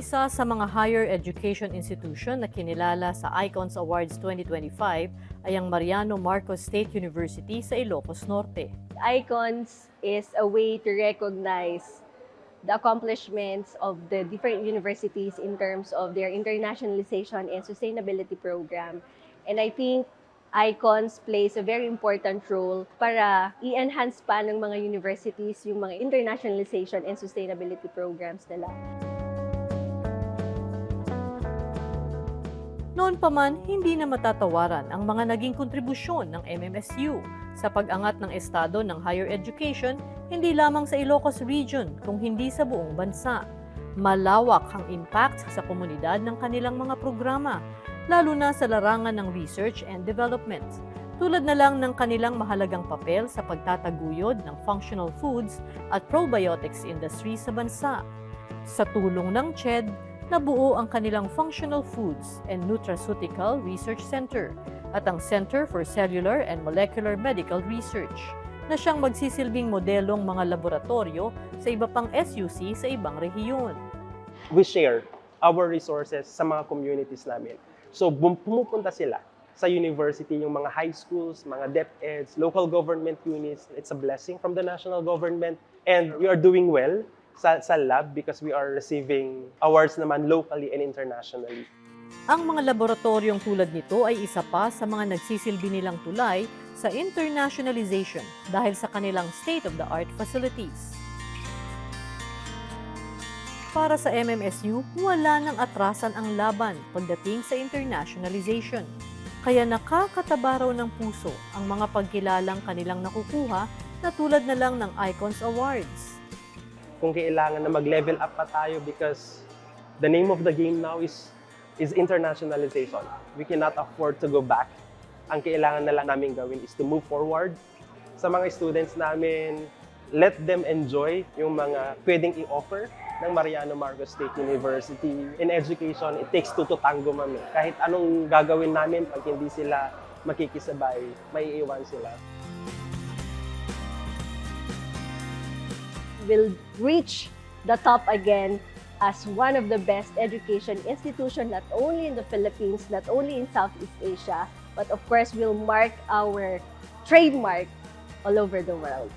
Isa sa mga higher education institution na kinilala sa Icons Awards 2025 ay ang Mariano Marcos State University sa Ilocos Norte. Icons is a way to recognize the accomplishments of the different universities in terms of their internationalization and sustainability program. And I think Icons plays a very important role para i-enhance pa ng mga universities yung mga internationalization and sustainability programs nila. Noon pa man, hindi na matatawaran ang mga naging kontribusyon ng MMSU sa pag-angat ng estado ng higher education, hindi lamang sa Ilocos Region, kung hindi sa buong bansa. Malawak ang impact sa komunidad ng kanilang mga programa, lalo na sa larangan ng research and development, tulad na lang ng kanilang mahalagang papel sa pagtataguyod ng functional foods at probiotics industry sa bansa. Sa tulong ng CHED, nabuo ang kanilang Functional Foods and Nutraceutical Research Center at ang Center for Cellular and Molecular Medical Research, na siyang magsisilbing modelong mga laboratorio sa iba pang SUC sa ibang rehiyon. We share our resources sa mga communities namin. So pumupunta sila sa university, yung mga high schools, mga DepEds, local government units. It's a blessing from the national government. And we are doing well sa lab because we are receiving awards naman locally and internationally. Ang mga laboratoryong tulad nito ay isa pa sa mga nagsisilbi nilang tulay sa internationalization dahil sa kanilang state-of-the-art facilities. Para sa MMSU, wala nang atrasan ang laban pagdating sa internationalization. Kaya nakakataba raw ng puso ang mga pagkilalang kanilang nakukuha na tulad na lang ng Icons Awards. Kung kailangan na mag-level up pa tayo because the name of the game now is internationalization. We cannot afford to go back. Ang kailangan na lang namin gawin is to move forward. Sa mga students namin, let them enjoy yung mga pwedeng i-offer ng Mariano Marcos State University. In education, it takes two to tango, mami. Kahit anong gagawin namin, pag hindi sila makikisabay, may iiwan sila. Will reach the top again as one of the best education institutions, not only in the Philippines, not only in Southeast Asia, but of course will mark our trademark all over the world.